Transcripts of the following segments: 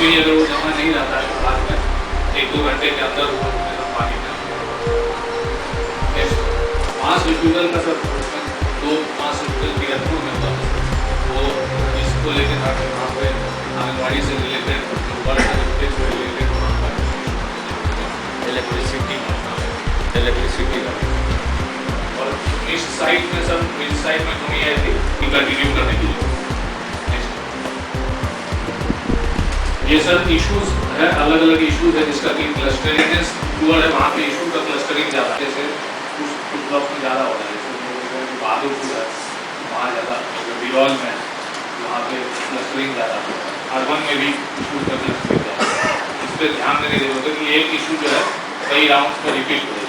में ही अगर वो जमा नहीं रहता है तो बाद में 1-2 घंटे के अंदर वो पानी में मास रिफ्यूजल का सर 2 मास रिफ्यूजल किया था मैं, वो इसको लेकर था कि वहाँ पे आंगनबाड़ी से रिलेटेड इलेक्ट्रिसिटी और इस साइड में सर इस साइड में कमी आई थी कि कंटिन्यू करने के लिए। ये सर इश्यूज है, अलग अलग इश्यूज है जिसका कि क्लस्टरिंगनेस है, वहाँ पे इशू का क्लस्टरिंग ज़्यादा जैसे कुछ ब्लॉक में ज़्यादा होता है, जैसे बहादुरपुर है वहाँ ज़्यादा, बिरौल में वहाँ पे क्लस्टरिंग ज़्यादा, अर्बन में भी इशू का क्लस्टरिंग ज़्यादा। इस पर ध्यान देने की जरूरत है कि एक इशू जो है कई राउंड में रिपीट हो जाए।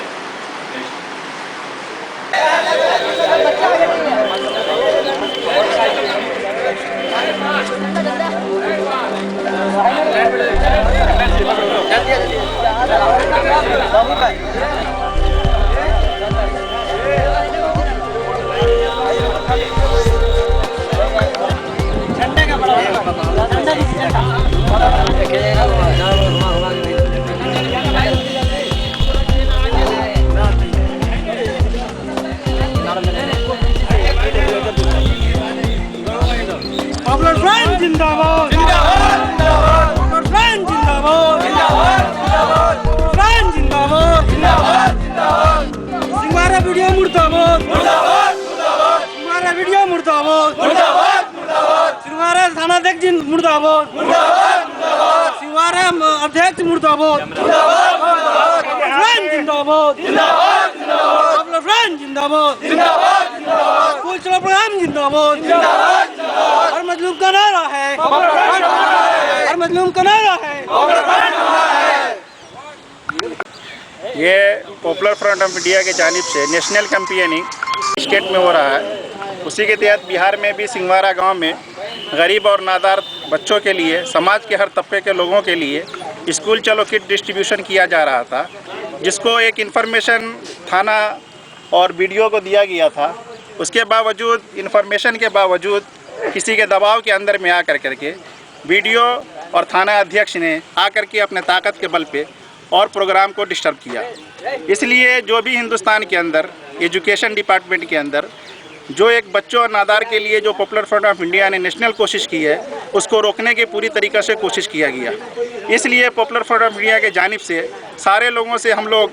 पॉपुलर फ्रंट जिंदाबाद जिंदाबाद, पॉपुलर फ्रंट जिंदाबाद जिंदाबाद, फ्रंट जिंदाबाद जिंदाबाद जिंदाबाद, सिंघवारा वीडियो मुर्दाबाद मुर्दाबाद मुर्दाबाद, सिंघवारा वीडियो मुर्दाबाद मुर्दाबाद मुर्दाबाद, सिंघवारा थानाध्यक्ष मुर्दाबाद मुर्दाबाद मुर्दाबाद, सिंघवारा अध्यक्ष मुर्दाबाद मुर्दाबाद मुर्दाबाद, फ्रंट जिंदाबाद जिंदाबाद जिंदाबाद, पॉपुलर फ्रंट जिंदाबाद जिंदाबाद जिंदाबाद, स्कूल चलो प्रोग्राम जिंदाबाद जिंदाबाद जिंदाबाद, हर मजलूम का नारा है, हर मजलूम का नारा है। ये पॉपुलर फ्रंट ऑफ इंडिया के जानिब से नेशनल कैंपेनिंग स्टेट में हो रहा है। उसी के तहत बिहार में भी सिंघवारा गांव में गरीब और नादार बच्चों के लिए, समाज के हर तबके के लोगों के लिए स्कूल चलो किट डिस्ट्रीब्यूशन किया जा रहा था, जिसको एक इन्फॉर्मेशन थाना और वीडियो को दिया गया था। उसके बावजूद, इन्फॉर्मेशन के बावजूद किसी के दबाव के अंदर में आकर करके वीडियो और थाना अध्यक्ष ने आकर के अपने ताकत के बल पे और प्रोग्राम को डिस्टर्ब किया। इसलिए जो भी हिंदुस्तान के अंदर एजुकेशन डिपार्टमेंट के अंदर जो एक बच्चों और नादार के लिए जो पॉपुलर फ्रंट ऑफ इंडिया ने नेशनल कोशिश की है, उसको रोकने की पूरी तरीक़े से कोशिश किया गया। इसलिए पॉपुलर फ्रंट ऑफ इंडिया के जानिब से सारे लोगों से हम लोग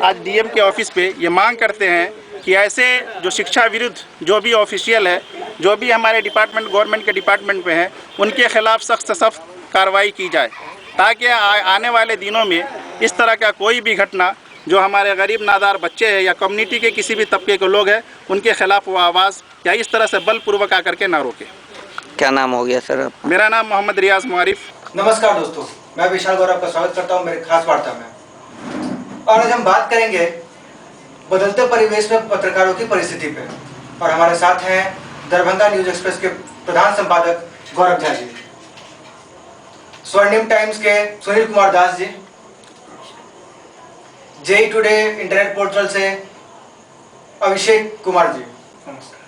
आज डीएम के ऑफिस पे ये मांग करते हैं कि ऐसे जो शिक्षा विरुद्ध जो भी ऑफिशियल है, जो भी हमारे डिपार्टमेंट गवर्नमेंट के डिपार्टमेंट में है, उनके खिलाफ़ सख्त से सख्त कार्रवाई की जाए, ताकि आने वाले दिनों में इस तरह का कोई भी घटना जो हमारे गरीब नादार बच्चे हैं या कम्युनिटी के किसी भी तबके के लोग हैं, उनके खिलाफ़ वो आवाज़ या इस तरह से बलपूर्वक आकर के ना रोके। क्या नाम हो गया सर? मेरा नाम मोहम्मद रियाज मुआरिफ। नमस्कार दोस्तों, मैं विशाल गौरव का स्वागत करता हूं मेरे खास वार्ता में। और आज हम बात करेंगे बदलते परिवेश में पत्रकारों की परिस्थिति पे। और हमारे साथ हैं दरभंगा न्यूज एक्सप्रेस के प्रधान संपादक गौरव झा जी, स्वर्णिम टाइम्स के Sunil Kumar Das ji, JEE today internet portal से अभिषेक कुमार जी। नमस्कार।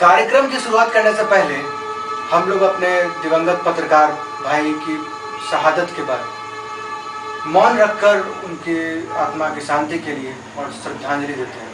कार्यक्रम की शुरुआत करने से पहले हम लोग अपने दिवंगत पत्रकार भाई की शहादत के बाद मौन रखकर उनकी आत्मा की शांति के लिए और श्रद्धांजलि देते हैं।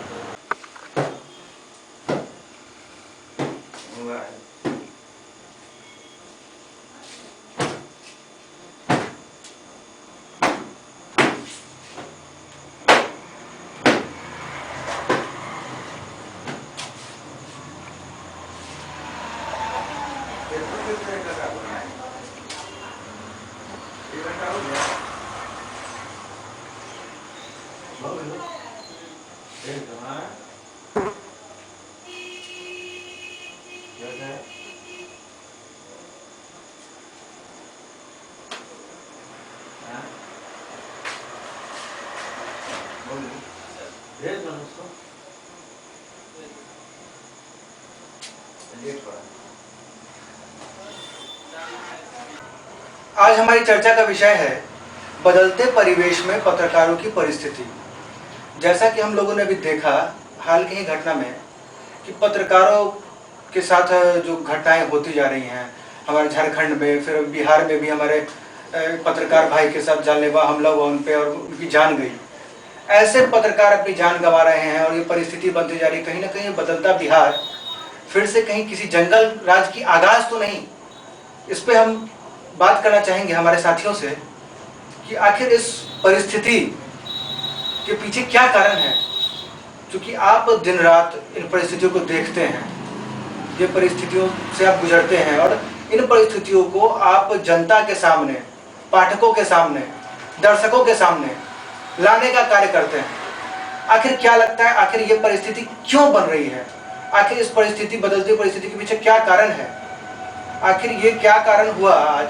आज हमारी चर्चा का विषय है बदलते परिवेश में पत्रकारों की परिस्थिति। जैसा कि हम लोगों ने भी देखा हाल की ही घटना में कि पत्रकारों के साथ जो घटनाएं होती जा रही हैं, हमारे झारखंड में, फिर बिहार में भी हमारे पत्रकार भाई के साथ जानलेवा हमला हुआ उन पे और उनकी जान गई। ऐसे पत्रकार अपनी जान गंवा रहे हैं और ये परिस्थिति बनती जा रही। कहीं ना कहीं बदलता बिहार फिर से कहीं किसी जंगल राज की आगाज तो नहीं। इस पे हम बात करना चाहेंगे हमारे साथियों से कि आखिर इस परिस्थिति के पीछे क्या कारण है। क्योंकि आप दिन रात इन परिस्थितियों को देखते हैं, ये परिस्थितियों से आप गुजरते हैं और इन परिस्थितियों को आप जनता के सामने, पाठकों के सामने, दर्शकों के सामने लाने का कार्य करते हैं। आखिर क्या लगता है, आखिर ये परिस्थिति क्यों बन रही है? आखिर इस परिस्थिति, बदलती परिस्थिति के पीछे क्या कारण है? आखिर ये क्या कारण हुआ आज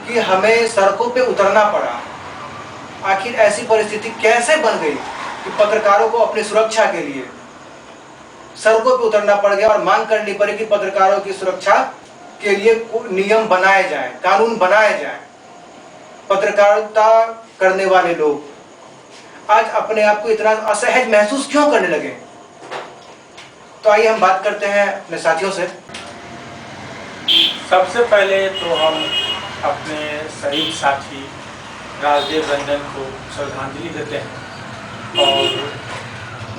कि हमें सड़कों पे उतरना पड़ा? आखिर ऐसी परिस्थिति कैसे बन गई कि पत्रकारों को अपनी सुरक्षा के लिए सड़कों पे उतरना पड़ गया और मांग करनी पड़ी कि पत्रकारों की सुरक्षा के लिए नियम बनाए जाएं, कानून बनाए जाएं। पत्रकारिता करने वाले लोग आज अपने आप को इतना असहज महसूस क्यों करने लगे? तो आइए हम बात करते हैं अपने साथियों से। सबसे पहले तो हम अपने शहीद साथी राजदेव रंजन को श्रद्धांजलि देते हैं और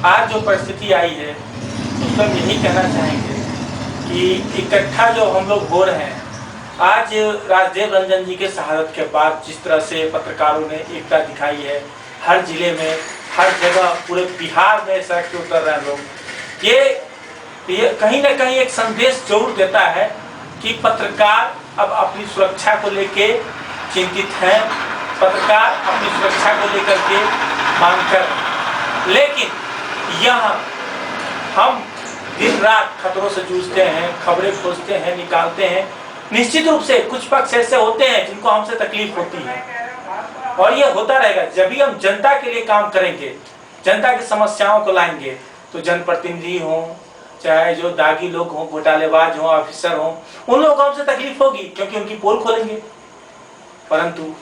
आज जो परिस्थिति आई है उसमें हम यही कहना चाहेंगे कि इकट्ठा जो हम लोग हो रहे हैं, आज राजदेव रंजन जी के शहादत के बाद जिस तरह से पत्रकारों ने एकता दिखाई है, हर जिले में, हर जगह, पूरे बिहार में सड़क पे उतर रहे हैं लोग, ये कहीं ना कहीं एक संदेश जरूर देता है कि पत्रकार अब अपनी सुरक्षा को लेके चिंतित हैं, पत्रकार अपनी सुरक्षा को लेकर के मांग कर। लेकिन यह हम दिन रात खतरों से जूझते हैं, खबरें खोजते हैं, निकालते हैं। निश्चित रूप से कुछ पक्ष ऐसे होते हैं जिनको हमसे तकलीफ होती है और ये होता रहेगा। जब भी हम जनता के लिए काम करेंगे, जनता की समस्याओं को लाएंगे, तो जनप्रतिनिधि हों, चाहे जो दागी लोग हों, घोटालेबाज हों, ऑफिसर हों, उन लोगों को हमसे तकलीफ होगी क्योंकि उनकी पोल खोलेंगे। परंतु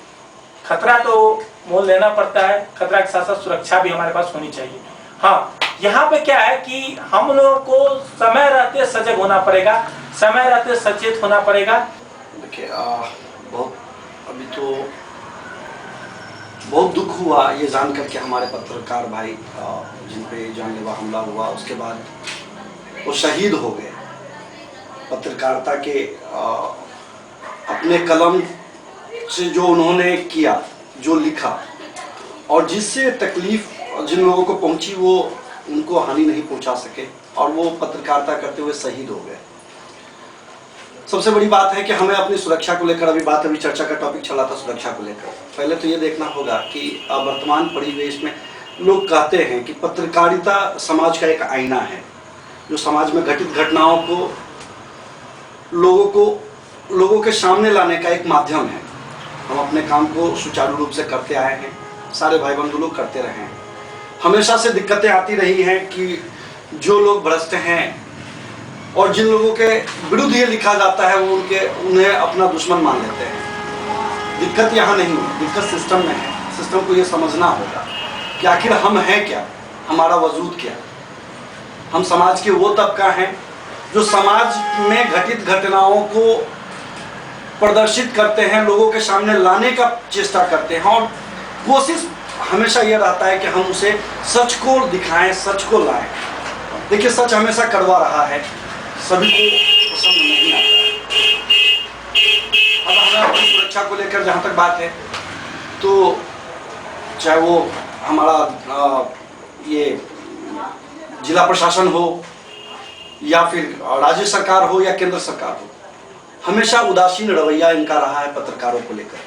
खतरा तो मोल लेना पड़ता है, खतरा के साथ साथ सुरक्षा भी हमारे पास होनी चाहिए। हाँ, यहाँ पे क्या है कि हम लोगों को समय रहते सजग होना पड़ेगा, समय रहते सचेत होना पड़ेगा। देखिए, बहुत अभी तो बहुत दुख हुआ ये जानकर के हमारे पत्रकार भाई जिन पे जानलेवा हमला हुआ, उसके बाद वो शहीद हो गए। पत्रकारिता के अपने कलम से जो उन्होंने किया, जो लिखा और जिससे तकलीफ जिन लोगों को पहुंची वो उनको हानि नहीं पहुंचा सके और वो पत्रकारिता करते हुए शहीद हो गए। सबसे बड़ी बात है कि हमें अपनी सुरक्षा को लेकर, अभी चर्चा का टॉपिक चला था सुरक्षा को लेकर, पहले तो ये देखना होगा कि वर्तमान परिवेश में लोग कहते हैं कि पत्रकारिता समाज का एक आईना है, जो समाज में घटित घटनाओं को लोगों के सामने लाने का एक माध्यम है। हम अपने काम को सुचारू रूप से करते आए हैं, सारे भाई बंधु लोग करते रहे हैं। हमेशा से दिक्कतें आती रही हैं कि जो लोग भ्रष्ट हैं और जिन लोगों के विरुद्ध ये लिखा जाता है वो उन्हें अपना दुश्मन मान लेते हैं। दिक्कत यहाँ नहीं है, दिक्कत सिस्टम में है। सिस्टम को ये समझना होगा कि आखिर हम हैं क्या, हमारा वजूद क्या। हम समाज के वो तबका हैं जो समाज में घटित घटनाओं को प्रदर्शित करते हैं, लोगों के सामने लाने का चेष्टा करते हैं और कोशिश हमेशा ये रहता है कि हम उसे सच को दिखाएं, सच को लाएं। देखिए, सच हमेशा कड़वा रहा है, सभी को पसंद नहीं आता। अब हमें अपनी सुरक्षा को लेकर जहाँ तक बात है, तो चाहे वो हमारा ये जिला प्रशासन हो या फिर राज्य सरकार हो या केंद्र सरकार हो, हमेशा उदासीन रवैया इनका रहा है पत्रकारों को लेकर।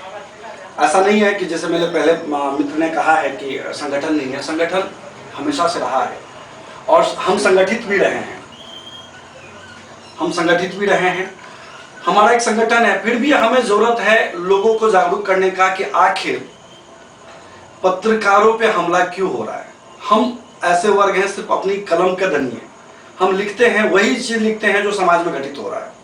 ऐसा नहीं है कि जैसे मेरे पहले मित्र ने कहा है कि संगठन नहीं है, संगठन हमेशा से रहा है और हम संगठित भी रहे हैं। हमारा एक संगठन है, फिर भी हमें जरूरत है लोगों को जागरूक करने का कि आखिर पत्रकारों पे हमला क्यों हो रहा है। हम ऐसे वर्ग हैं, सिर्फ अपनी कलम के धनी हैं, हम लिखते हैं वही चीज लिखते हैं जो समाज में घटित हो रहा है।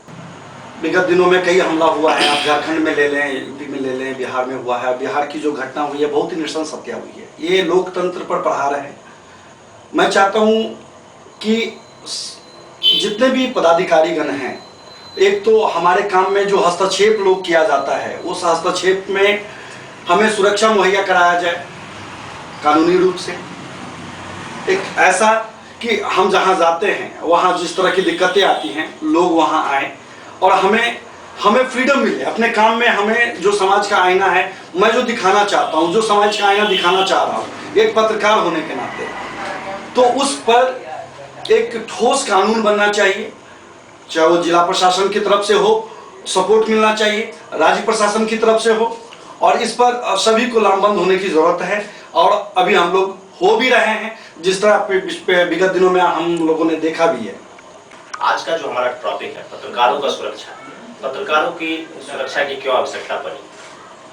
विगत दिनों में कई हमला हुआ है, आप झारखंड में ले लें, यूपी में ले लें, बिहार में हुआ है। बिहार की जो घटना हुई है बहुत ही नृशंस हत्या हुई है। ये लोकतंत्र पर प्रहार है। मैं चाहता हूँ कि जितने भी पदाधिकारीगण हैं एक तो हमारे काम में जो हस्तक्षेप लोग किया जाता है, उस हस्तक्षेप में हमें सुरक्षा मुहैया कराया जाए कानूनी रूप से। एक ऐसा कि हम जहाँ जाते हैं वहाँ जिस तरह की दिक्कतें आती हैं, लोग वहाँ आए और हमें फ्रीडम मिले अपने काम में। हमें जो समाज का आईना है, मैं जो दिखाना चाहता हूँ, जो समाज का आईना दिखाना चाह रहा हूँ एक पत्रकार होने के नाते, तो उस पर एक ठोस कानून बनना चाहिए। चाहे वो जिला प्रशासन की तरफ से हो, सपोर्ट मिलना चाहिए, राज्य प्रशासन की तरफ से हो, और इस पर सभी को लामबंद होने की जरूरत है। और अभी हम लोग हो भी रहे हैं, जिस तरह विगत दिनों में हम लोगों ने देखा भी है। आज का जो हमारा टॉपिक है पत्रकारों का सुरक्षा, पत्रकारों की सुरक्षा की क्यों आवश्यकता पड़ी।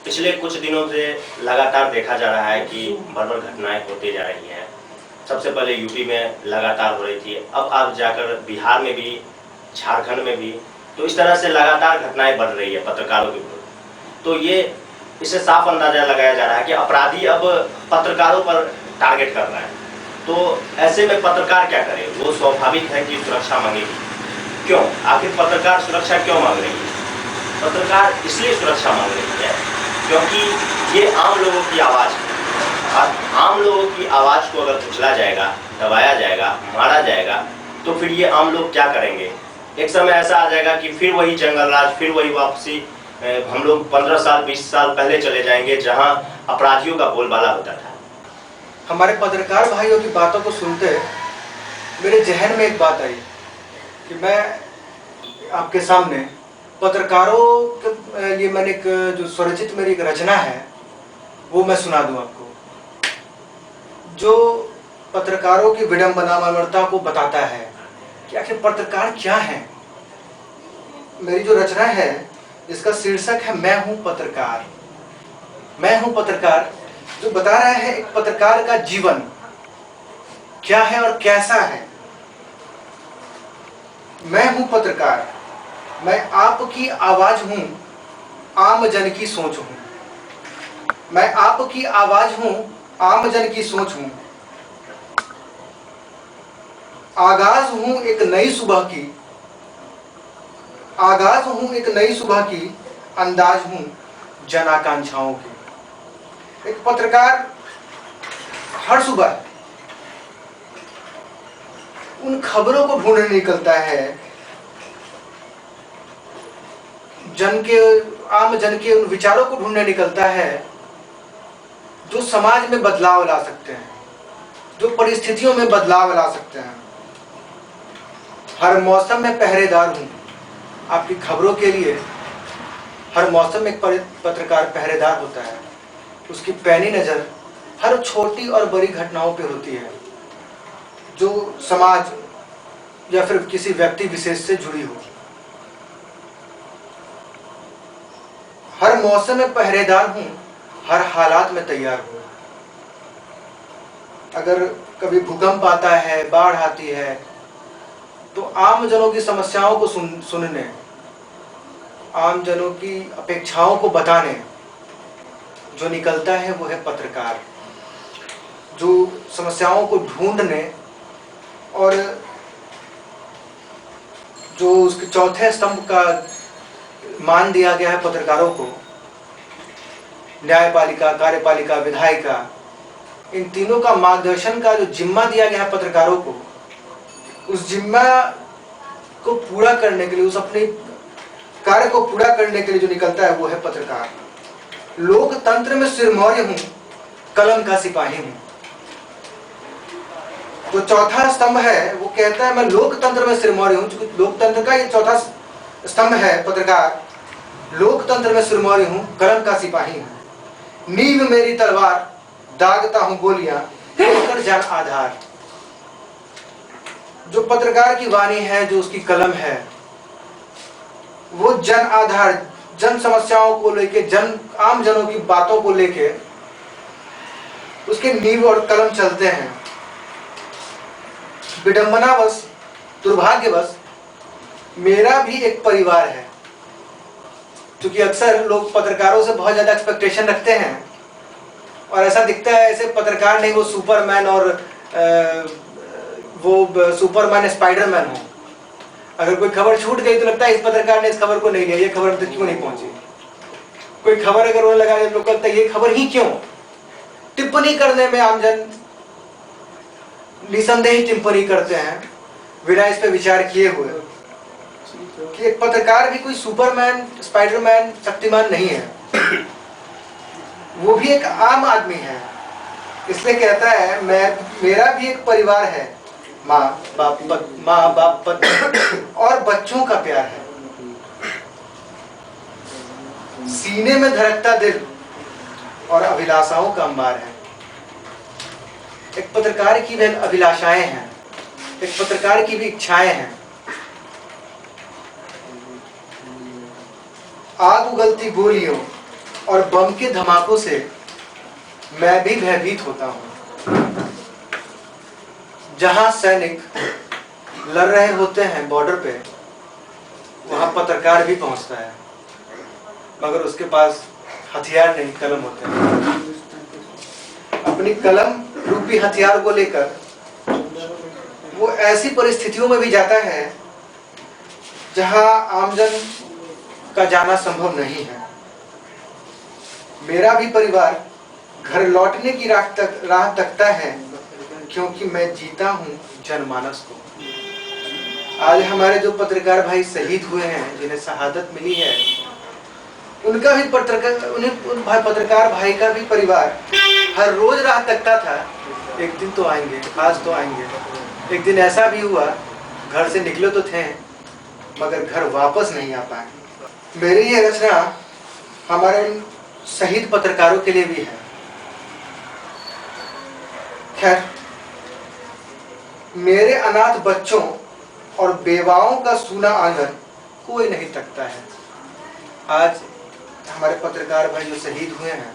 पिछले कुछ दिनों से लगातार देखा जा रहा है कि बर्बर घटनाएं होती जा रही हैं। सबसे पहले यूपी में लगातार हो रही थी, अब आप जाकर बिहार में भी, झारखंड में भी, तो इस तरह से लगातार घटनाएं बढ़ रही है पत्रकारों के विरुद्ध। तो ये इससे साफ अंदाजा लगाया जा रहा है कि अपराधी अब पत्रकारों पर टारगेट कर रहा है। तो ऐसे में पत्रकार क्या करे? वो स्वाभाविक है कि सुरक्षा मांगेगी। क्यों? आखिर पत्रकार सुरक्षा क्यों मांग रही है? पत्रकार इसलिए सुरक्षा मांग रही है क्योंकि ये आम लोगों की आवाज़ है, और आम लोगों की आवाज़ को अगर कुचला जाएगा, दबाया जाएगा, मारा जाएगा, तो फिर ये आम लोग क्या करेंगे? एक समय ऐसा आ जाएगा कि फिर वही जंगल राज, फिर वही वापसी, हम लोग 15 साल 20 साल पहले चले जाएंगे जहां अपराधियों का बोलबाला होता था। हमारे पत्रकार भाइयों की बातों को सुनते मेरे जहन में एक बात आई कि मैं आपके सामने पत्रकारों के लिए मैंने एक जो स्वरचित मेरी एक रचना है वो मैं सुना दूं आपको, जो पत्रकारों की विडंबना मर्मरता को बताता है कि आखिर पत्रकार क्या है। मेरी जो रचना है इसका शीर्षक है मैं हूं पत्रकार। मैं हूं पत्रकार, जो बता रहा है एक पत्रकार का जीवन क्या है और कैसा है। मैं हूं पत्रकार, मैं आपकी आवाज हूं, आम जन की सोच हूं। मैं आपकी आवाज हूं, आम जन की सोच हूं। आगाज हूं एक नई सुबह की, आगाज हूं एक नई सुबह की, अंदाज हूं जन आकांक्षाओं की। एक पत्रकार हर सुबह उन खबरों को ढूंढने निकलता है, आम जन के उन विचारों को ढूंढने निकलता है जो समाज में बदलाव ला सकते हैं, जो परिस्थितियों में बदलाव ला सकते हैं। हर मौसम में पहरेदार हूं आपकी खबरों के लिए। हर मौसम में एक पत्रकार पहरेदार होता है, उसकी पैनी नज़र हर छोटी और बड़ी घटनाओं पे होती है जो समाज या फिर किसी व्यक्ति विशेष से जुड़ी हो। हर मौसम में पहरेदार हूं, हर हालात में तैयार हूं। अगर कभी भूकंप आता है, बाढ़ आती है, तो आम जनों की समस्याओं को सुनने, आम जनों की अपेक्षाओं को बताने जो निकलता है वो है पत्रकार, जो समस्याओं को ढूंढने और जो उसके चौथे स्तंभ का मान दिया गया है पत्रकारों को, न्यायपालिका, कार्यपालिका, विधायिका, इन तीनों का मार्गदर्शन का जो जिम्मा दिया गया है पत्रकारों को, उस जिम्मा को पूरा करने के लिए, उस अपने कार्य को पूरा करने के लिए जो निकलता है वो है पत्रकार। लोकतंत्र में सिरमौर हूं, कलम का सिपाही हूं। जो चौथा स्तंभ है वो कहता है मैं लोकतंत्र में सिरमौर हूं। लोकतंत्र का ये चौथा स्तंभ है पत्रकार। लोकतंत्र में सिरमौर हूं, कलम का सिपाही हूं। नींव मेरी तलवार, दागता हूं गोलियां, लेकर जन आधार। जो पत्रकार की वाणी है, जो उसकी कलम है, वो जन आधार, जन समस्याओं को लेके, आम जनों की बातों को लेके उसके नींव और कलम चलते हैं। विडंबनावश, दुर्भाग्यवश मेरा भी एक परिवार है, क्योंकि अक्सर लोग पत्रकारों से बहुत ज्यादा एक्सपेक्टेशन रखते हैं और ऐसा दिखता है ऐसे पत्रकार नहीं वो सुपरमैन और वो सुपरमैन स्पाइडरमैन हो। अगर कोई खबर छूट गई तो लगता है इस पत्रकार ने इस खबर को नहीं लिया, ये खबर तक क्यों नहीं पहुंची। कोई खबर अगर उन्हें लगा तो लगता है ये खबर ही क्यों। टिप्पणी करने में आमजन निसंदेह टिप्पणी करते हैं बिना इस पे विचार किए हुए कि एक पत्रकार भी कोई सुपरमैन, स्पाइडरमैन, शक्तिमान नहीं है, वो भी एक आम आदमी है। इसलिए कहता है मेरा भी एक परिवार है, माँ बाप पत्नी और बच्चों का प्यार है। सीने में धड़कता दिल और अभिलाषाओं का अंबार है। एक पत्रकार की भी अभिलाषाएं हैं, एक पत्रकार की भी इच्छाएं हैं। आग उगलती गोलियों और बम के धमाकों से मैं भी भयभीत होता हूं। जहां सैनिक लड़ रहे होते हैं बॉर्डर पे, वहां पत्रकार भी पहुंचता है, मगर उसके पास हथियार नहीं, कलम होते हैं। अपनी कलम रूपी हथियार को लेकर वो ऐसी परिस्थितियों में भी जाता है जहां आमजन का जाना संभव नहीं है। मेरा भी परिवार घर लौटने की राह तकता है, क्योंकि मैं जीता हूं जनमानस को। आज हमारे जो पत्रकार भाई शहीद हुए हैं, जिन्हें शहादत मिली है, उनका भी पत्रकार भाई का भी परिवार हर रोज राह तकता था, एक दिन तो आएंगे, आज तो आएंगे। एक दिन ऐसा भी हुआ, घर से निकले तो थे मगर घर वापस नहीं आ पाए। मेरी ये रचना हमारे शहीद पत्रकारों के लिए भी है। खैर, मेरे अनाथ बच्चों और बेवाओं का सूना आंगन कोई नहीं तकता है। आज हमारे पत्रकार भाई जो शहीद हुए हैं,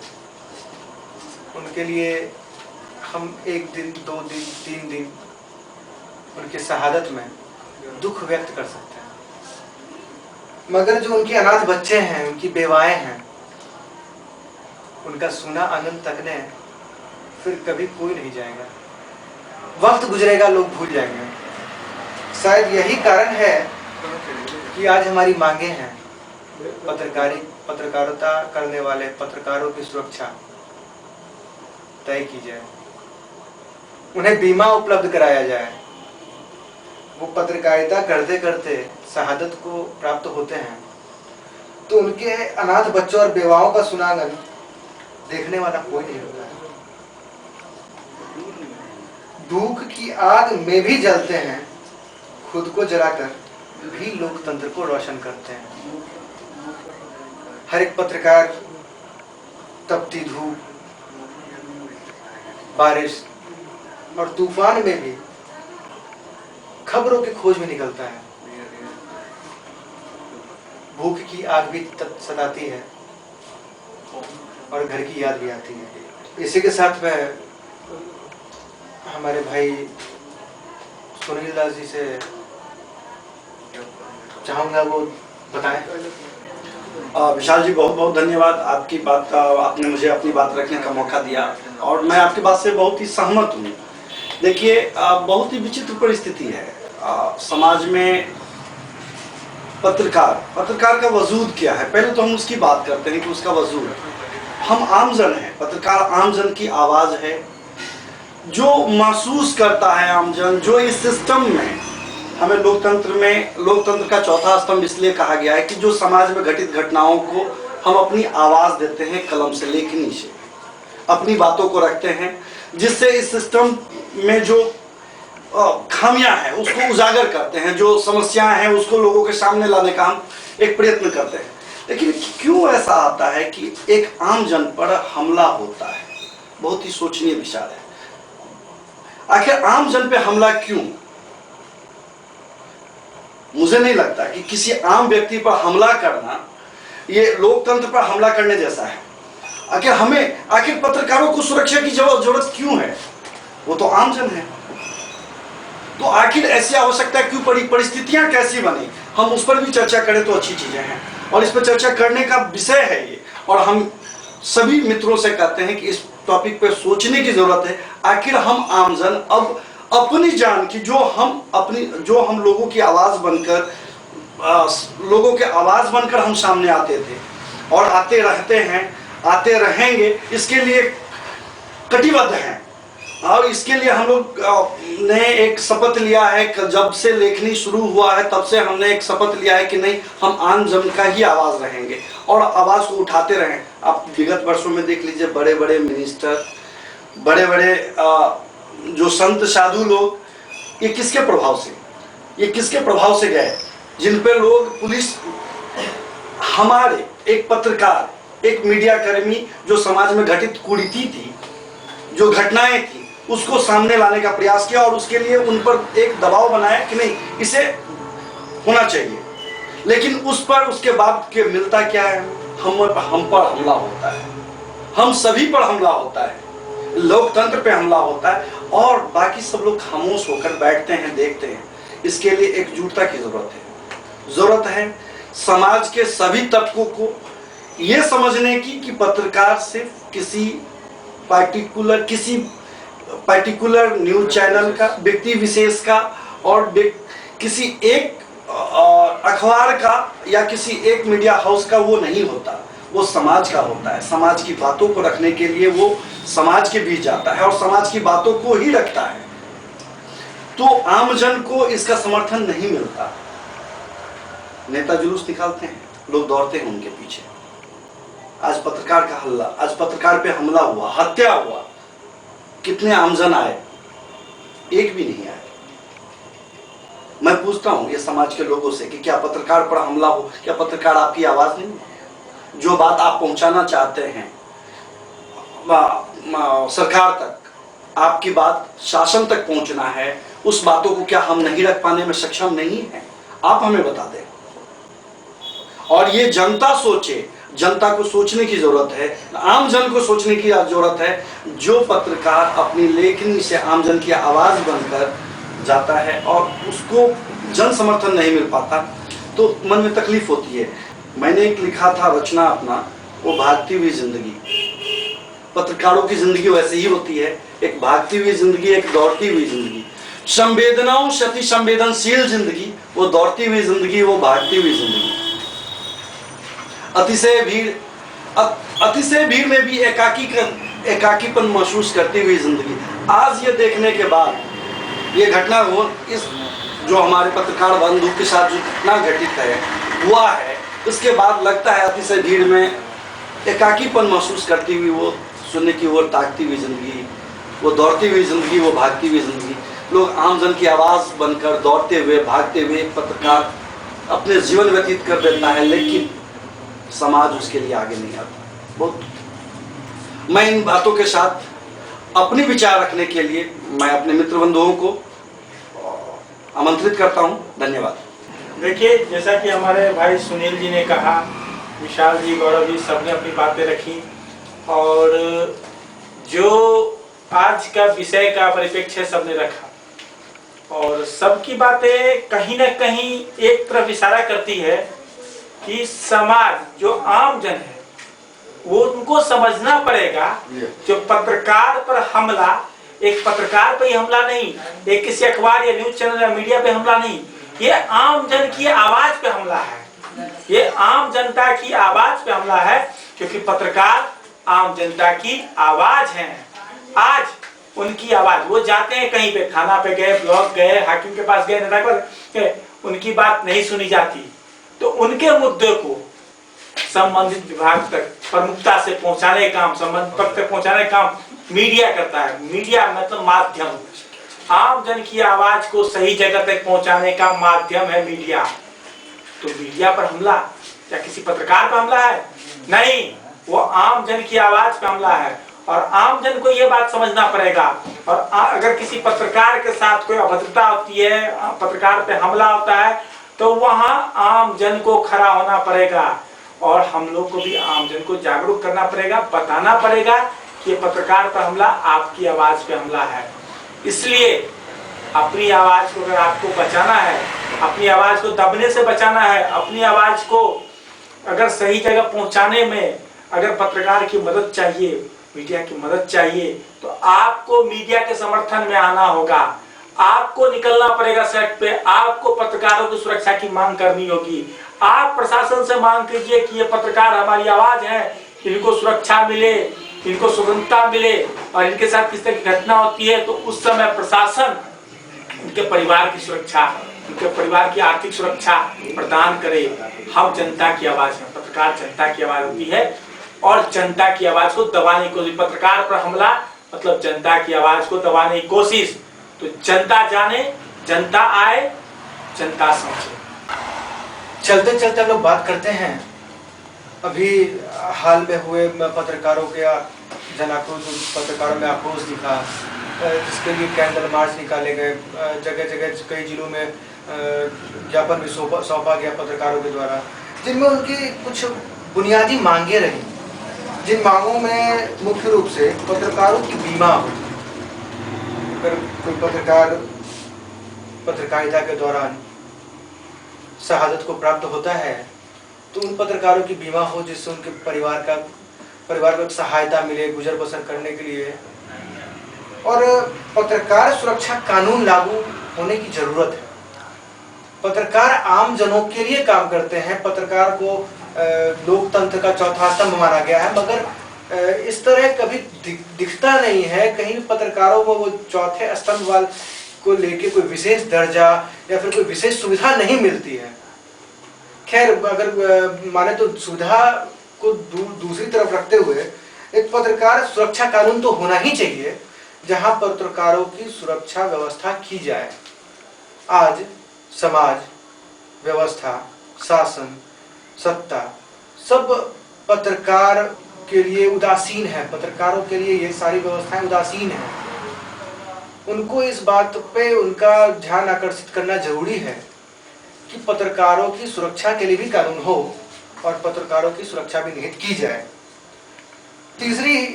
उनके लिए हम एक दिन, 2 दिन, 3 दिन उनकी शहादत में दुख व्यक्त कर सकते हैं, मगर जो उनके अनाथ बच्चे हैं, उनकी बेवाएं हैं, उनका सूना आंगन तकने फिर कभी कोई नहीं जाएगा। वक्त गुजरेगा, लोग भूल जाएंगे। शायद यही कारण है कि आज हमारी मांगे हैं पत्रकारिता करने वाले पत्रकारों की सुरक्षा तय की जाए, उन्हें बीमा उपलब्ध कराया जाए। वो पत्रकारिता करते करते शहादत को प्राप्त होते हैं तो उनके अनाथ बच्चों और बेवाओं का सुनांगन देखने वाला कोई नहीं होता है। भूख की आग में भी जलते हैं, खुद को जलाकर भी लोकतंत्र को रोशन करते हैं। हर एक पत्रकार तपती धूप, बारिश और तूफान में भी खबरों की खोज में निकलता है। भूख की आग भी सताती है और घर की याद भी आती है। इसी के साथ मैं हमारे भाई सुनील दास जी से चाहूंगा वो बताएं। विशाल जी, बहुत बहुत धन्यवाद। आपकी बात का, आपने मुझे अपनी बात रखने का मौका दिया और मैं आपकी बात से बहुत ही सहमत हूँ। देखिए, बहुत ही विचित्र परिस्थिति है समाज में। पत्रकार का वजूद क्या है, पहले तो हम उसकी बात करते हैं कि उसका वजूद। हम आमजन हैं, पत्रकार आमजन की आवाज़ है, जो महसूस करता है आमजन, जो इस सिस्टम में, हमें लोकतंत्र का चौथा स्तंभ इसलिए कहा गया है कि जो समाज में घटित घटनाओं को हम अपनी आवाज़ देते हैं, कलम से, लेखनी से अपनी बातों को रखते हैं, जिससे इस सिस्टम में जो खामियां हैं उसको उजागर करते हैं, जो समस्याएं हैं उसको लोगों के सामने लाने का हम एक प्रयत्न करते हैं। लेकिन क्यों ऐसा आता है कि एक आम जन पर हमला होता है? बहुत ही सोचनीय विषय है। आखिर आम जन पे हमला क्यों? मुझे नहीं लगता कि किसी आम व्यक्ति पर हमला करना ये लोकतंत्र पर हमला करने जैसा है। आखिर पत्रकारों को सुरक्षा की जरूरत क्यों है? वो तो आम जन है। तो आखिर ऐसी आवश्यकता क्यों पड़ी? परिस्थितियां कैसी बनी? हम उस पर भी चर्चा करें तो अच्छी चीजें हैं और इस पर चर्चा करने का विषय है ये। और हम सभी मित्रों से कहते हैं कि इस टॉपिक पर सोचने की जरूरत है। आखिर हम आमजन अब अपनी जान की जो हम लोगों की आवाज़ बनकर लोगों के आवाज़ बनकर हम सामने आते थे और आते रहते हैं, आते रहेंगे, इसके लिए कटिबद्ध हैं। और इसके लिए हम लोग ने एक शपथ लिया है कि जब से लेखनी शुरू हुआ है तब से हमने एक शपथ लिया है कि नहीं, हम आम जन का ही आवाज़ रहेंगे और आवाज़ को उठाते रहें। आप विगत वर्षों में देख लीजिए, बड़े बड़े मिनिस्टर, बड़े बड़े जो संत साधु लोग, ये किसके प्रभाव से गए, जिन पे लोग पुलिस, हमारे एक पत्रकार, एक मीडिया कर्मी जो समाज में घटित कुरीति थी, जो घटनाएं थी, उसको सामने लाने का प्रयास किया और उसके लिए उन पर एक दबाव बनाया कि नहीं, इसे होना चाहिए। लेकिन उस पर उसके बाद के मिलता क्या है, हम पर हमला होता है, हम सभी पर हमला होता है, लोकतंत्र पे हमला होता है और बाकी सब लोग खामोश होकर बैठते हैं, देखते हैं। इसके लिए एकजुटता की जरूरत है समाज के सभी तबकों को ये समझने की कि पत्रकार सिर्फ किसी पर्टिकुलर न्यूज चैनल का, व्यक्ति विशेष का और किसी एक अखबार का या किसी एक मीडिया हाउस का वो नहीं होता, वो समाज का होता है। समाज की बातों को रखने के लिए वो समाज के बीच जाता है और समाज की बातों को ही रखता है। तो आमजन को इसका समर्थन नहीं मिलता। नेता जुलूस निकालते हैं, लोग दौड़ते हैं उनके पीछे। आज पत्रकार का हल्ला, आज पत्रकार पे हमला हुआ, हत्या हुआ, कितने आमजन आए? एक भी नहीं आए। मैं पूछता हूं ये समाज के लोगों से कि क्या पत्रकार पर हमला हो, क्या पत्रकार आपकी आवाज नहीं? जो बात आप पहुंचाना चाहते हैं सरकार तक, आपकी बात शासन तक पहुंचना है, उस बातों को क्या हम नहीं रख पाने में सक्षम नहीं है? आप हमें बता दें। और ये जनता सोचे, जनता को सोचने की जरूरत है, आम जन को सोचने की जरूरत है। जो पत्रकार अपनी लेखनी से आम जन की आवाज बनकर जाता है और उसको जन समर्थन नहीं मिल पाता तो मन में तकलीफ होती है। मैंने एक लिखा था रचना अपना, वो भागती हुई जिंदगी। पत्रकारों की जिंदगी वैसे ही होती है, एक भागती हुई जिंदगी, एक दौड़ती हुई जिंदगी। संवेदनाओं से अति संवेदनशील जिंदगी, वो दौड़ती हुई जिंदगी, वो भागती हुई जिंदगी। अतिशय भीड़ में भी एकाकीपन महसूस करती हुई जिंदगी। आज ये देखने के बाद, ये घटना इस जो हमारे पत्रकार बंधु के साथ जो घटना घटित हुआ है, उसके बाद लगता है अतिशय भीड़ में एकाकीपन महसूस करती हुई वो शून्य की ओर ताकती हुई जिंदगी, वो दौड़ती हुई जिंदगी, वो भागती हुई जिंदगी। लोग आमजन की आवाज बनकर दौड़ते हुए, भागते हुए पत्रकार अपने जीवन व्यतीत कर देता है, लेकिन समाज उसके लिए आगे नहीं आता। बहुत मैं इन बातों के साथ अपने विचार रखने के लिए मैं अपने मित्र बंधुओं को आमंत्रित करता हूं। धन्यवाद। देखिए, जैसा कि हमारे भाई सुनील जी ने कहा, विशाल जी, गौरव जी, सबने अपनी बातें रखी और जो आज का विषय का परिप्रेक्ष्य सबने रखा और सबकी बातें कहीं न कहीं एक तरफ इशारा करती है कि समाज, जो आम जन है, वो उनको समझना पड़ेगा जो पत्रकार पर हमला एक पत्रकार पे ही हमला नहीं, एक किसी अखबार या न्यूज चैनल या मीडिया पे हमला नहीं, ये आम जन की आवाज पे हमला है। ये आम जनता की आवाज पे हमला है, क्योंकि पत्रकार आम जनता की आवाज है। आज उनकी आवाज, वो जाते हैं कहीं पे, थाना पे गए, ब्लॉक गए, हाकिम के पास गए, नेता गए, उनकी बात नहीं सुनी जाती, तो उनके मुद्दे को संबंधित विभाग तक प्रमुखता से पहुंचाने का काम, संबंधित पक्ष तक पहुंचाने का काम मीडिया करता है। मीडिया मतलब माध्यम, आम जन की आवाज को सही जगह तक पहुंचाने का माध्यम है मीडिया। तो मीडिया पर हमला या किसी पत्रकार पर हमला है? नहीं, वो आम जन की आवाज पे हमला है और आम जन को ये बात समझना पड़ेगा। और अगर किसी पत्रकार के साथ कोई अभद्रता होती है, पत्रकार पे हमला होता है, तो वहां आम जन को खड़ा होना पड़ेगा और हम लोग को भी आम जन को जागरूक करना पड़ेगा, बताना पड़ेगा कि पत्रकार पर हमला आपकी आवाज पे हमला है। इसलिए अपनी आवाज को अगर आपको बचाना है, अपनी आवाज को दबने से बचाना है, अपनी आवाज को अगर सही जगह पहुंचाने में अगर पत्रकार की मदद चाहिए, मीडिया की मदद चाहिए, तो आपको मीडिया के समर्थन में आना होगा। आपको निकलना पड़ेगा सड़क पे, आपको पत्रकारों की सुरक्षा की मांग करनी होगी। आप प्रशासन से मांग कीजिए कि ये पत्रकार हमारी आवाज है, इनको सुरक्षा मिले, इनको स्वतंत्रता मिले, और इनके साथ किस तरह की घटना होती है तो उस समय प्रशासन उनके परिवार की सुरक्षा, उनके परिवार की आर्थिक सुरक्षा प्रदान करे। हम जनता की आवाज है, पत्रकार जनता की आवाज होती है और जनता की आवाज को दबाने की कोशिश, पत्रकार पर हमला मतलब जनता की आवाज को दबाने की कोशिश। तो जनता जाने, जनता आए, जनता समझे। चलते चलते हम लोग बात करते हैं अभी हाल में हुए पत्रकारों के पत्रकारों में आक्रोश दिखा, जिसके लिए कैंडल मार्च निकाले गए, जगह जगह कई जिलों में ज्ञापन भी सौंपा गया पत्रकारों के द्वारा, जिनमें उनकी कुछ बुनियादी मांगे रही, जिन मांगों में मुख्य रूप से पत्रकारों की बीमा हो। अगर कोई पत्रकार पत्रकारिता के दौरान शहादत को प्राप्त होता है तो उन पत्रकारों की बीमा हो, जिससे उनके परिवार को सहायता मिले गुजर बसर करने के लिए। और पत्रकार सुरक्षा कानून लागू होने की जरूरत है। पत्रकार आम जनों के लिए काम करते हैं। पत्रकार को लोकतंत्र का चौथा स्तंभ माना गया है, मगर इस तरह कभी दिखता नहीं है कहीं भी पत्रकारों को वो चौथे स्तंभ वाल को लेके कोई विशेष दर्जा या फिर कोई विशेष सुविधा नहीं मिलती है। खैर, अगर माने तो सुविधा को दूसरी तरफ रखते हुए एक पत्रकार सुरक्षा कानून तो होना ही चाहिए, जहां पत्रकारों की सुरक्षा व्यवस्था की जाए। आज समाज, व्यवस्था, शासन, सत्ता सब पत्रकार के लिए उदासीन है। पत्रकारों के लिए ये सारी व्यवस्थाएं उदासीन है। उनको इस बात पे उनका ध्यान आकर्षित करना जरूरी है कि पत्रकारों की सुरक्षा के लिए भी कानून हो और पत्रकारों की सुरक्षा भी निहित की जाए। तीसरी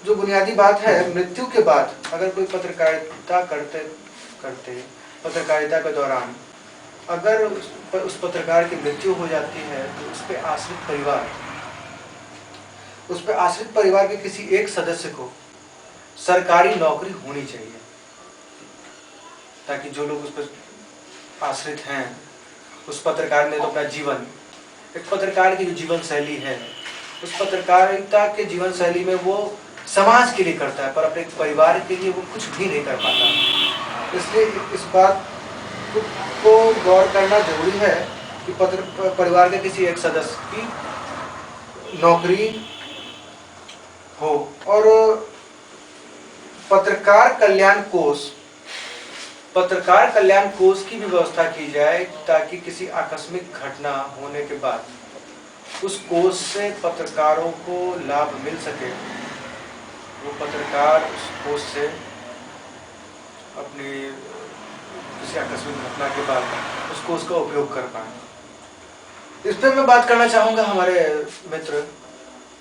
जो बुनियादी बात है, मृत्यु के बाद अगर कोई पत्रकारिता करते पत्रकारिता के दौरान अगर उस पत्रकार की मृत्यु हो जाती है तो उस पर आश्रित परिवार के किसी एक सदस्य को सरकारी नौकरी होनी चाहिए, ताकि जो लोग उस पर आश्रित हैं, उस पत्रकार ने तो अपना जीवन, एक पत्रकार की जो जीवन शैली है, उस पत्रकारिता के जीवन शैली में वो समाज के लिए करता है, पर अपने परिवार के लिए वो कुछ भी नहीं कर पाता। इसलिए इस बात को गौर करना जरूरी है कि परिवार के किसी एक सदस्य की नौकरी हो। और पत्रकार कल्याण कोष की भी व्यवस्था की जाए, ताकि किसी आकस्मिक घटना होने के बाद उस कोष से पत्रकारों को लाभ मिल सके। वो पत्रकार उस कोष से अपनी किसी आकस्मिक घटना के बाद उस कोष का उपयोग कर पाए। इस पर मैं बात करना चाहूँगा हमारे मित्र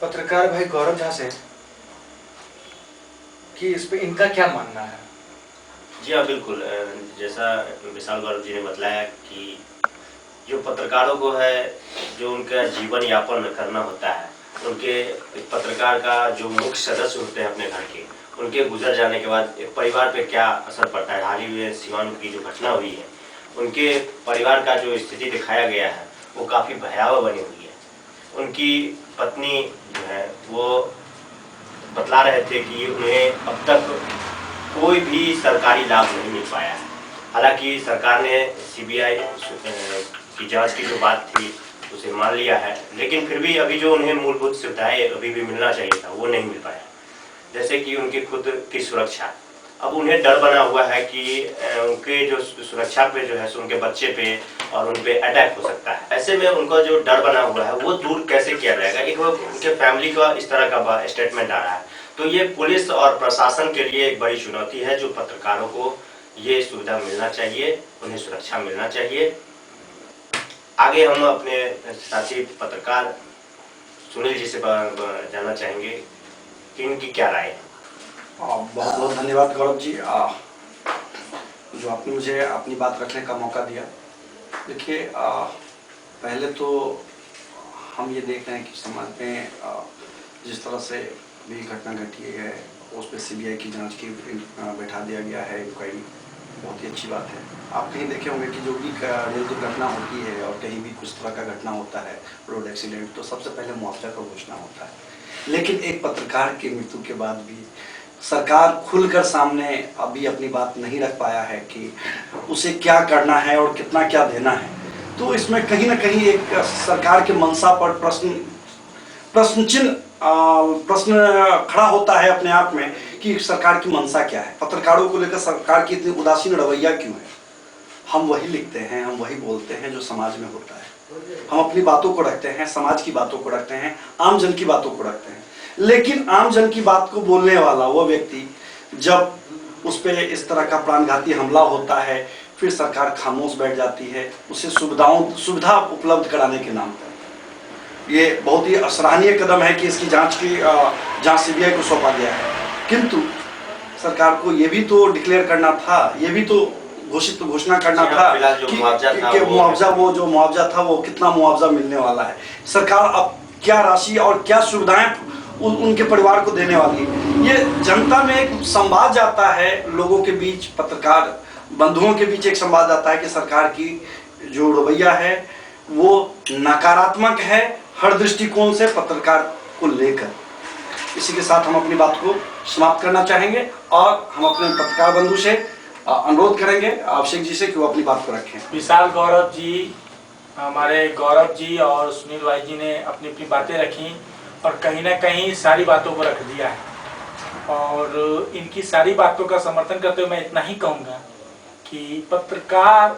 पत्रकार भाई गौरव झा से कि इस पे इनका क्या मानना है। जी हाँ, बिल्कुल। जैसा विशाल गौरव जी ने बताया कि जो पत्रकारों को है, जो उनका जीवन यापन करना होता है, उनके पत्रकार का जो मुख्य सदस्य होते हैं अपने घर के, उनके गुजर जाने के बाद परिवार पे क्या असर पड़ता है। हाल ही में सिवान की जो घटना हुई है, उनके परिवार का जो स्थिति दिखाया गया है वो काफ़ी भयावह बनी हुई है। उनकी पत्नी जो है वो बतला रहे थे कि उन्हें अब तक कोई भी सरकारी लाभ नहीं मिल पाया है। हालांकि सरकार ने सीबीआई की जांच की जो बात थी उसे मान लिया है, लेकिन फिर भी अभी जो उन्हें मूलभूत सुविधाएं अभी भी मिलना चाहिए था वो नहीं मिल पाया। जैसे कि उनकी खुद की सुरक्षा, अब उन्हें डर बना हुआ है कि उनके जो सुरक्षा पे जो है उनके बच्चे पे और उन पे अटैक हो सकता है। ऐसे में उनका जो डर बना हुआ है वो दूर कैसे किया जाएगा। एक उनके फैमिली का इस तरह का स्टेटमेंट आ रहा है, तो ये पुलिस और प्रशासन के लिए एक बड़ी चुनौती है। जो पत्रकारों को ये सुविधा मिलना चाहिए, उन्हें सुरक्षा मिलना चाहिए। आगे हम अपने साथी पत्रकार सुनील जी से जानना चाहेंगे कि इनकी क्या राय है। बहुत बहुत धन्यवाद गौरव जी, जो आपने मुझे अपनी बात रखने का मौका दिया। देखिए, पहले तो हम ये देख रहे हैं कि समाज में जिस तरह से भी घटना घटी है उस पर सीबीआई की जांच की बैठा दिया गया है, इंक्वायरी। बहुत ही अच्छी बात है। आप कहीं देखे होंगे कि जो भी रेल दुर्घटना होती है और कहीं भी कुछ तरह का घटना होता है, रोड एक्सीडेंट, तो सबसे पहले मुआवजा का घोषणा होता है। लेकिन एक पत्रकार की मृत्यु के बाद भी सरकार खुलकर सामने अभी अपनी बात नहीं रख पाया है कि उसे क्या करना है और कितना क्या देना है। तो इसमें कहीं ना कहीं एक सरकार के मंशा पर प्रश्न खड़ा होता है अपने आप में कि सरकार की मंशा क्या है, पत्रकारों को लेकर सरकार की इतनी उदासीन रवैया क्यों है। हम वही लिखते हैं, हम वही बोलते हैं जो समाज में होता है। हम अपनी बातों को रखते हैं, समाज की बातों को रखते हैं, आम जन की बातों को रखते हैं। लेकिन आम जन की बात को बोलने वाला वो व्यक्ति जब उस पर इस तरह का प्राणघाती हमला होता है, फिर सरकार खामोश बैठ जाती है उसे सुविधा उपलब्ध कराने के नाम पर। ये बहुत ही सराहनीय कदम है कि इसकी जांच सीबीआई को सौंपा गया है। किंतु सरकार को ये भी तो डिक्लेयर करना था, ये भी तो घोषणा करना था कि मुआवजा था वो कितना मुआवजा मिलने वाला है, सरकार अब क्या राशि और क्या सुविधाएं उनके परिवार को देने वाली है। ये जनता में एक संवाद जाता है, लोगों के बीच, पत्रकार बंधुओं के बीच एक संवाद जाता है कि सरकार की जो रवैया है वो नकारात्मक है हर दृष्टिकोण से पत्रकार को लेकर। इसी के साथ हम अपनी बात को समाप्त करना चाहेंगे और हम अपने पत्रकार बंधु से अनुरोध करेंगे अभिषेक जी से कि वो अपनी बात को रखें। विशाल गौरव जी, हमारे गौरव जी और सुनील भाई जी ने अपनी अपनी बातें रखी और कहीं ना कहीं सारी बातों को रख दिया है। और इनकी सारी बातों का समर्थन करते हुए मैं इतना ही कहूँगा कि पत्रकार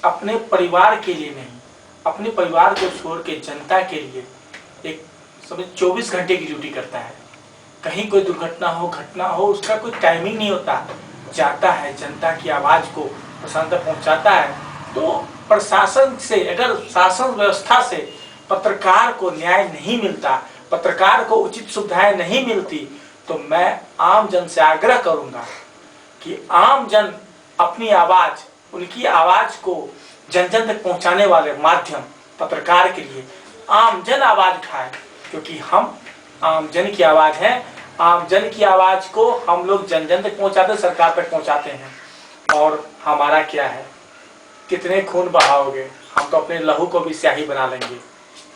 अपने परिवार के लिए नहीं, अपने परिवार को छोड़ के जनता के लिए एक समझ 24 घंटे की ड्यूटी करता है। कहीं कोई दुर्घटना हो, घटना हो, उसका कोई टाइमिंग नहीं होता, जाता है जनता की आवाज़ को प्रशासन तक पहुँचाता है। तो प्रशासन से, अगर शासन व्यवस्था से पत्रकार को न्याय नहीं मिलता, पत्रकार को उचित सुविधाएं नहीं मिलती, तो मैं आम जन से आग्रह करूंगा कि आम जन अपनी आवाज़, उनकी आवाज़ को जन जन तक पहुंचाने वाले माध्यम पत्रकार के लिए आम जन आवाज़ उठाए, क्योंकि हम आम जन की आवाज़ हैं। आम जन की आवाज़ को हम लोग जन जन तक पहुंचाते, सरकार तक पहुंचाते हैं। और हमारा क्या है, कितने खून बहाओगे, हम तो अपने लहू को भी स्याही बना लेंगे,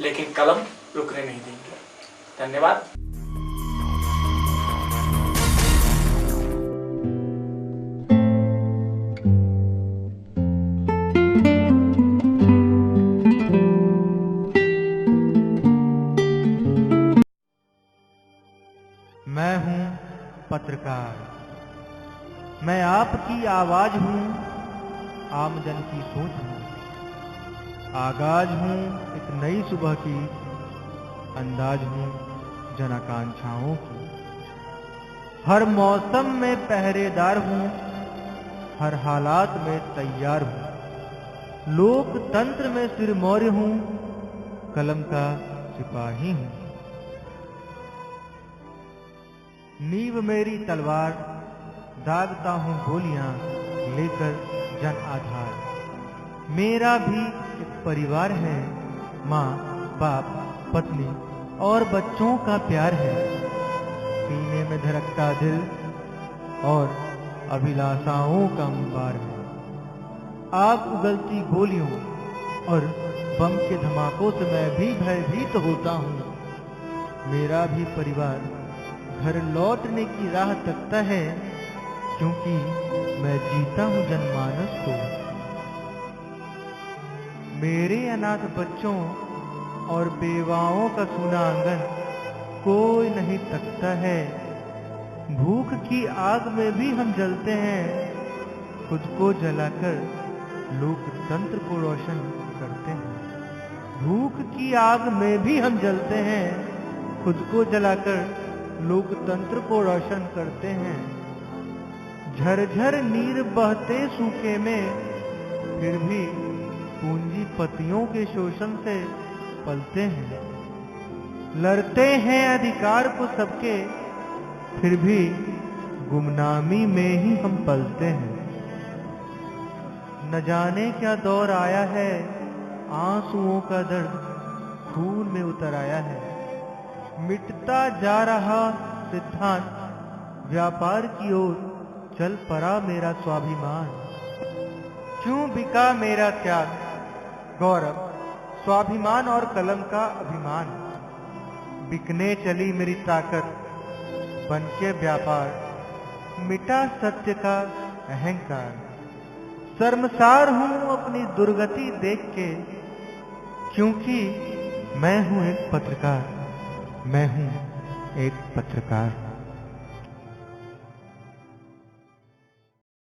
लेकिन कलम रुकने नहीं देंगे। धन्यवाद। मैं हूं पत्रकार, मैं आपकी आवाज हूं, आम जन की सोच हूं, आगाज हूं एक नई सुबह की, अंदाज हूं जन आकांक्षाओं की। हर मौसम में पहरेदार हूं, हर हालात में तैयार हूं, लोकतंत्र में सिरमौर हूं, कलम का सिपाही हूं। नींव मेरी तलवार, दागता हूं गोलियां लेकर जन आधार। मेरा भी एक परिवार है, माँ, बाप, पत्नी और बच्चों का प्यार है। सीने में धड़कता दिल और अभिलाषाओं का अंबार है। आग उगलती गोलियों और बम के धमाकों से मैं भी भयभीत होता हूँ। मेरा भी परिवार घर लौटने की राह तकता है, क्योंकि मैं जीता हूँ जनमानस को। मेरे अनाथ बच्चों और बेवाओं का सूना आंगन कोई नहीं तकता है। भूख की आग में भी हम जलते हैं, खुद को जलाकर लोकतंत्र को रोशन करते हैं। भूख की आग में भी हम जलते हैं, खुद को जलाकर लोकतंत्र को रोशन करते हैं। झरझर नीर बहते सूखे में, फिर भी पूंजीपतियों के शोषण से पलते हैं। लड़ते हैं अधिकार को सबके, फिर भी गुमनामी में ही हम पलते हैं। न जाने क्या दौर आया है, आंसुओं का दर्द खून में उतर आया है। मिटता जा रहा सिद्धांत व्यापार की ओर चल पड़ा मेरा स्वाभिमान। क्यों बिका मेरा त्याग, गौरव, स्वाभिमान और कलम का अभिमान। बिकने चली मेरी ताकत, बन के व्यापार, मिटा सत्य का अहंकार। शर्मसार हूं अपनी दुर्गति देख के, क्योंकि मैं हूं एक पत्रकार, मैं हूं एक पत्रकार।